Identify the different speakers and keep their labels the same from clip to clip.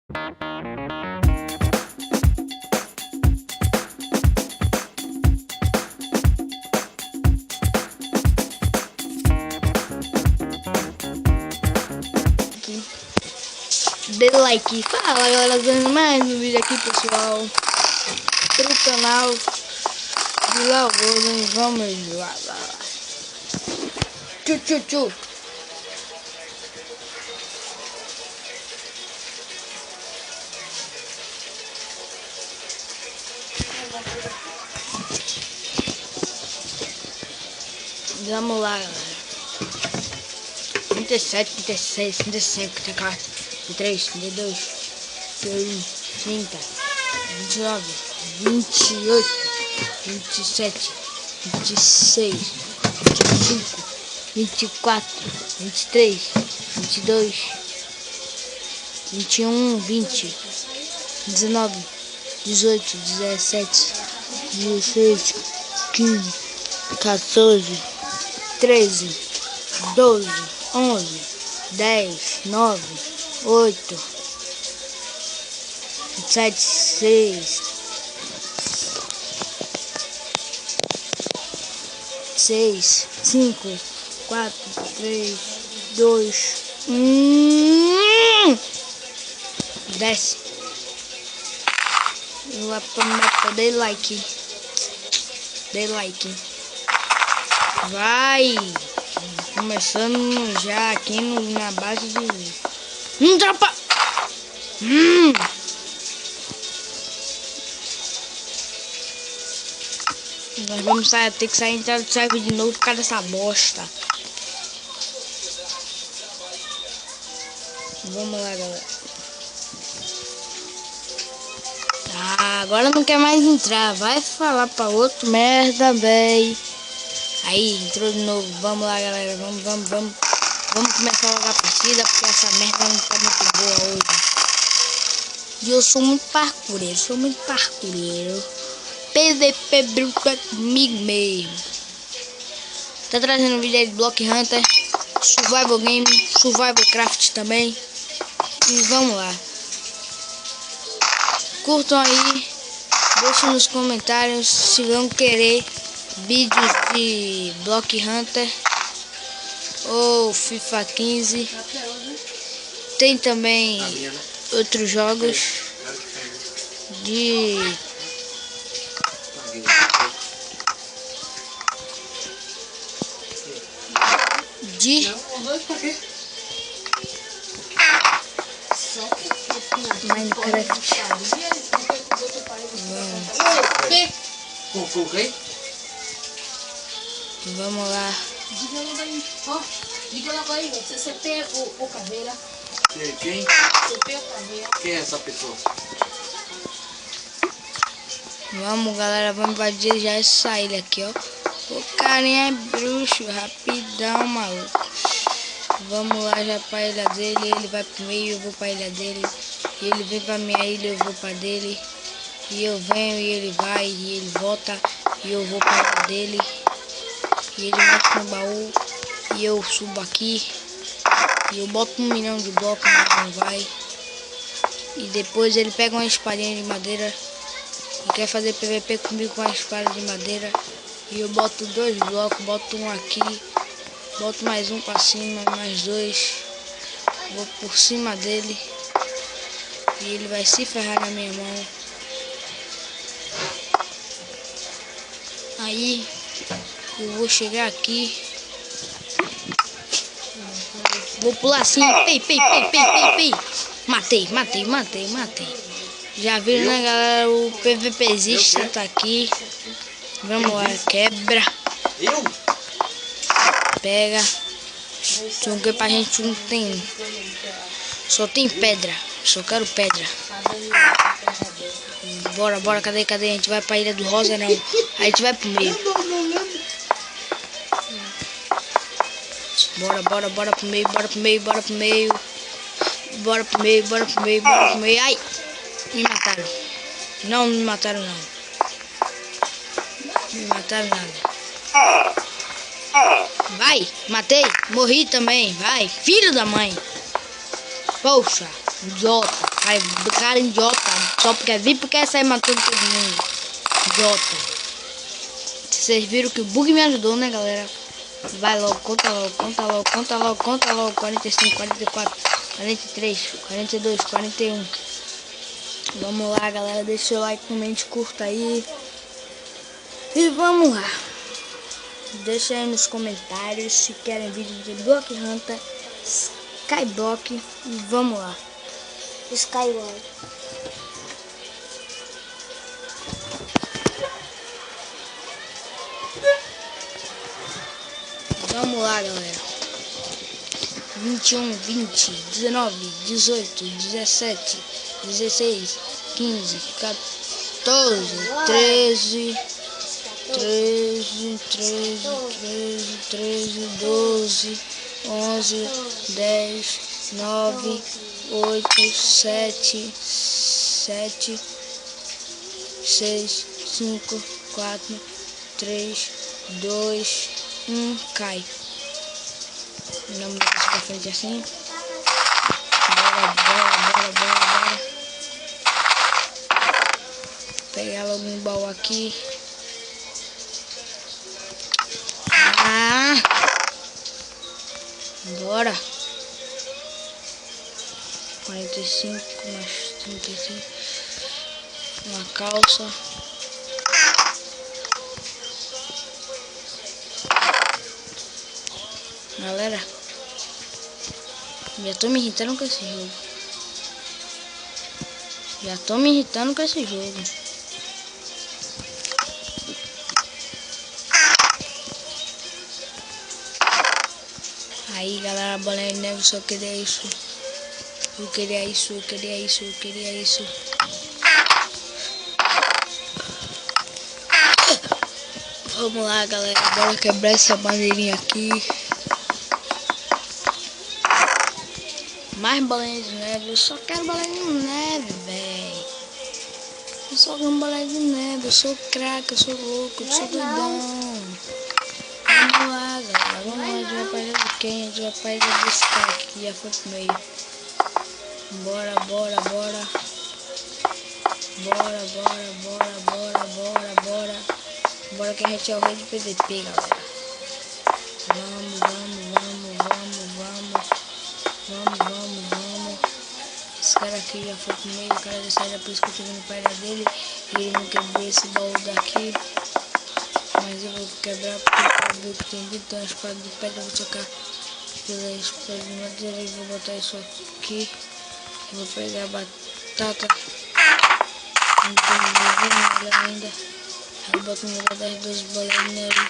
Speaker 1: Dê like, fala galera, dando mais um vídeo aqui pessoal pro canal de Lagoa. Vamos lá. Tchu. Vamos lá galera. 37, 36, 35, 34, 33, 32, 31, 30, 29, 28, 27, 26, 25, 24, 23, 22, 21, 20, 19, 18, 17, 16, 15, 14, 13, 12, 11, 10, 9, 8, 7, 6, 5, 4, 3, 2, 1. Desce. Lá pra meta, dê like. Vai. Começando já aqui na base de... tropa! Nós vamos ter que sair entrada de serve de novo por causa dessa bosta. Vamos lá, galera. Agora não quer mais entrar. Vai falar pra outro merda, véi. Aí, entrou de novo. Vamos lá, galera. Vamos começar logo a partida, porque essa merda não tá muito boa hoje. E eu sou muito parkureiro. PVP bruto é comigo mesmo. Tá trazendo um vídeo aí de Block Hunter, Survival Game, Survival Craft também. E vamos lá. Curtam aí. Deixem nos comentários se vão querer vídeos de Block Hunter ou FIFA 15. Tem também outros jogos de Minecraft. Vamos lá.
Speaker 2: Diga logo aí, você tem o Caveira.
Speaker 3: Quem?
Speaker 2: Você tem o Caveira.
Speaker 3: Quem é essa pessoa?
Speaker 1: Vamos galera, vamos invadir já essa ilha aqui, ó. O carinha é bruxo, rapidão, maluco. Vamos lá já pra ilha dele, ele vai pro meio, eu vou pra ilha dele. E ele vem pra minha ilha, eu vou pra dele. E eu venho e ele vai, e ele volta, e eu vou pra ilha dele. E ele mexe no baú, e eu subo aqui. E eu boto 1 milhão de blocos, mas não vai. E depois ele pega uma espadinha de madeira e quer fazer PVP comigo com a espada de madeira. E eu boto 2 blocos, boto um aqui, boto mais um pra cima, mais 2. Vou por cima dele. E ele vai se ferrar na minha mão. Aí eu vou chegar aqui. Vou pular assim. Pei. Matei. Já viram, né, galera? O PVPzista tá aqui. Vamos lá, quebra. Pega. Joguei pra gente não tem. Só tem pedra. Só quero pedra. Bora, cadê? A gente vai pra Ilha do Rosa, não. A gente vai pro meio. Bora pro meio. Ai! Me mataram. Não me mataram, não. Me mataram nada. Vai, matei. Morri também. Vai, filho da mãe. Poxa, idiota. Ai, do cara idiota. Só porque vi porque sair matando todo mundo. Idiota. Vocês viram que o bug me ajudou, né, galera? Vai logo, conta logo, conta logo, conta logo, conta logo. 45, 44, 43, 42, 41. Vamos lá, galera. Deixa o like, comente, curta aí. E vamos lá. Deixa aí nos comentários se querem vídeo de Block Hunter, Skyblock. E vamos lá.
Speaker 3: Skyward.
Speaker 1: Vamos lá, galera. 21, 20, 19, 18, 17, 16, 15, 14, 13, 12, 11, 10, 9, 8, 7, 6, 5, 4, 3, 2, 1, cai. Não me deixa pra frente assim. Bora. Pegar logo um baú aqui. Bora. 45 mais 35. Uma calça. Galera, já tô me irritando com esse jogo. Aí, galera, bolinha de neve, só queria isso. Eu queria isso. Vamos lá, galera, bora quebrar essa bandeirinha aqui. Mais bolinha de neve, eu só quero bolinha de neve, velho. Eu só quero bolinha de neve, eu sou craque, eu sou louco, eu sou doidão. Vamos lá, galera, vamos lá, a gente vai pra ilha de quem? A gente vai pra ilha desse cara aqui, que já foi pro meio. Bora. Bora que a gente é o rei de PVP, galera. Vamos. Esse cara aqui já foi pro meio, o cara já saiu, por isso que eu tô vindo pra ilha dele. E ele não quebrou esse baú daqui. Mas eu vou quebrar porque eu vi que tem 20 anos espada de pedra. Eu vou trocar pela espada de madeira e vou botar isso aqui. Vou pegar a batata. Não tem nada ainda. Eu boto no lugar das 2 bolinhas nele.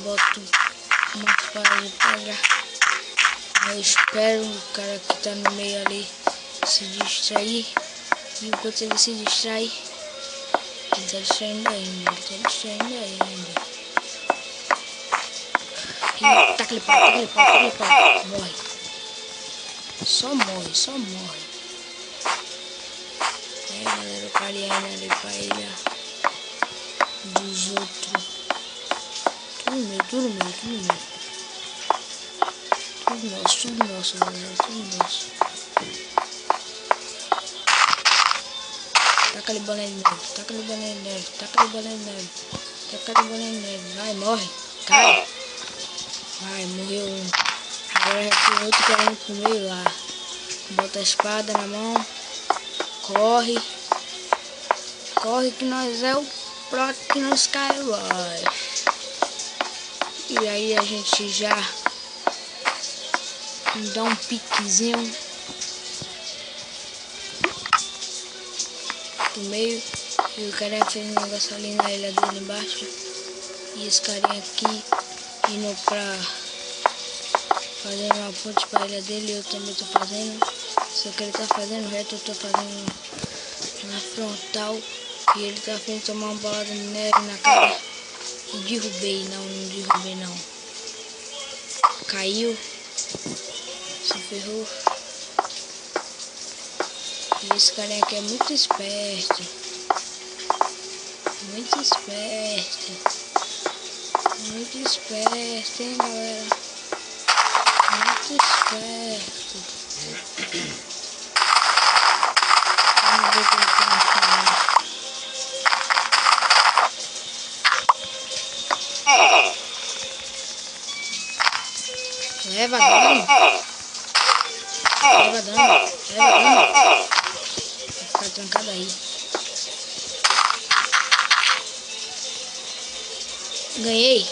Speaker 1: Boto uma faca de pedra. Eu espero o cara que tá no meio ali se distrair. E enquanto ele se distrai, ele tá distraindo ainda. E taca ele pau. Morre. Só morre. É, galera, o cara ia ali pra ilha dos outros. Tudo meu. Tudo nosso, galera, tudo nosso. Taca ali bolinha de neve. Vai, morre. Cai. Vai, morreu um. Agora já tem outro querendo comer lá. Bota a espada na mão. Corre que nós é o pro aqui no Skyward. E aí a gente já dá um piquezinho pro meio. E o cara fez um negócio ali na ilha dele embaixo. E esse carinha aqui indo pra fazer uma ponte pra ilha dele. Eu também tô fazendo. Só que ele tá fazendo reto, eu tô fazendo na frontal. E ele tá fazendo tomar uma bolada de neve na cara. E derrubei, não derrubei não. Caiu. Se ferrou. E esse carinha aqui é muito esperto. Muito esperto, hein, galera? Muito esperto. ver o que ele tem aqui. Leva dano. Leva dano. Leva dano. Vai ficar trancado aí. Ganhei.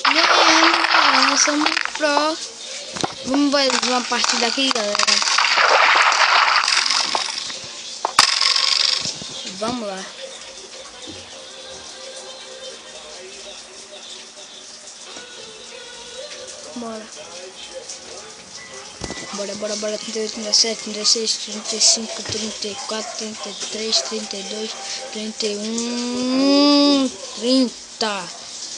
Speaker 1: Ganhamos, galera. Nós somos pro. Vamos fazer uma partida aqui, galera. Vamos lá. Bora. Bora. 38, 37, 36, 35, 34, 33, 32, 31, 30,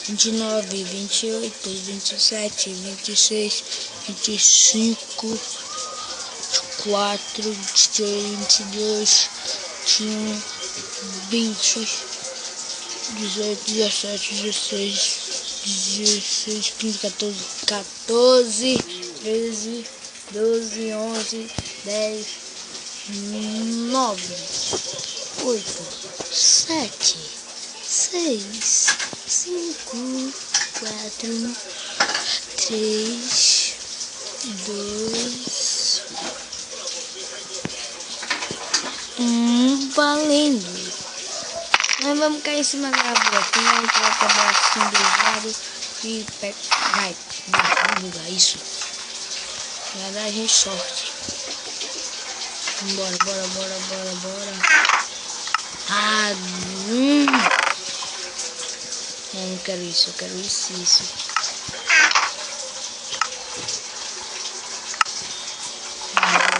Speaker 1: 29, 28, 27, 26, 25, 24, 22, 21, 20, 18, 17, 16, 15, 14, 13, 12, 11, 10, 9, 8, 7, 6, 5, 4, 3, 2, 1, valendo! Nós vamos cair em cima da buraquinha, a gente vai pegar assim do lado e pega. Vai bugar isso. Vai dar a gente sorte. Bora. Ah, não quero isso, eu quero isso.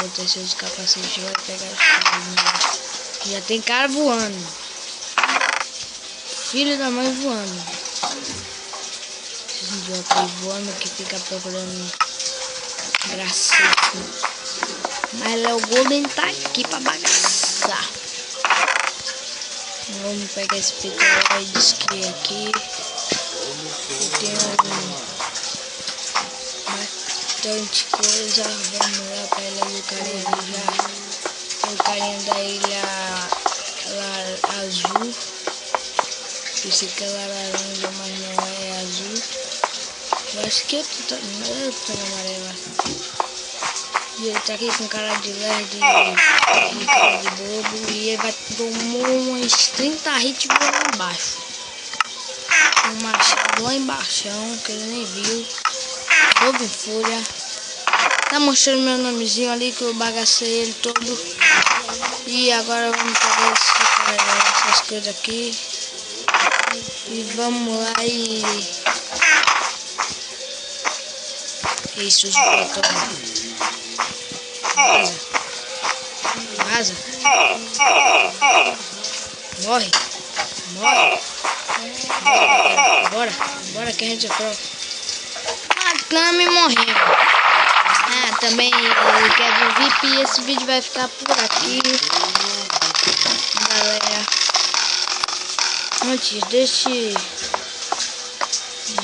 Speaker 1: Vou ter seus capacetes, vai pegar isso. Já tem cara voando. Filho da mãe voando. Esses idiotas aí voando que fica procurando gracinha. Mas Léo Golden tá aqui pra bagaçar. Vamos pegar esse petróleo de esqui aqui. Tem bastante coisa. Vamos lá pra ilha do carinha já. O carinha da ilha azul. Esse que é laranja, mas não é azul. Eu acho que eu tô amarela. E ele tá aqui com cara de lerdo e cara de bobo. E ele vai tomar uns 30 hits lá embaixo. Um machado lá embaixo, que ele nem viu. Bobo em fúria. Tá mostrando meu nomezinho ali que eu bagacei ele todo. E agora vamos pegar essas coisas aqui. E vamos lá e... Isso, os botões. Vaza. Morre. Bora que a gente é pro. A Kami morreu. Ah, também quer ver o VIP e esse vídeo vai ficar por aqui. Galera. Antes,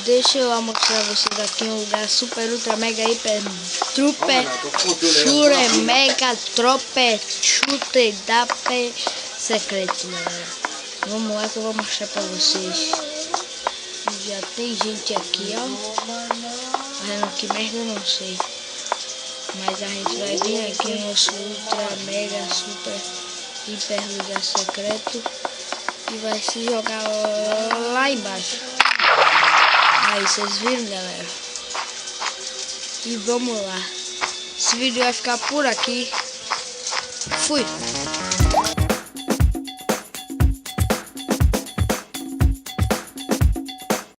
Speaker 1: deixa eu mostrar vocês aqui um lugar super, ultra, mega, hiper, truper, shure, mega, trope, chute, dape, secreto, galera. Vamos lá que eu vou mostrar pra vocês. Já tem gente aqui, ó. Fazendo que merda, eu não sei. Mas a gente vai vir aqui no nosso ultra, mega, super, hiper, lugar secreto. E vai se jogar lá embaixo. Aí, vocês viram, galera? E vamos lá. Esse vídeo vai ficar por aqui. Fui.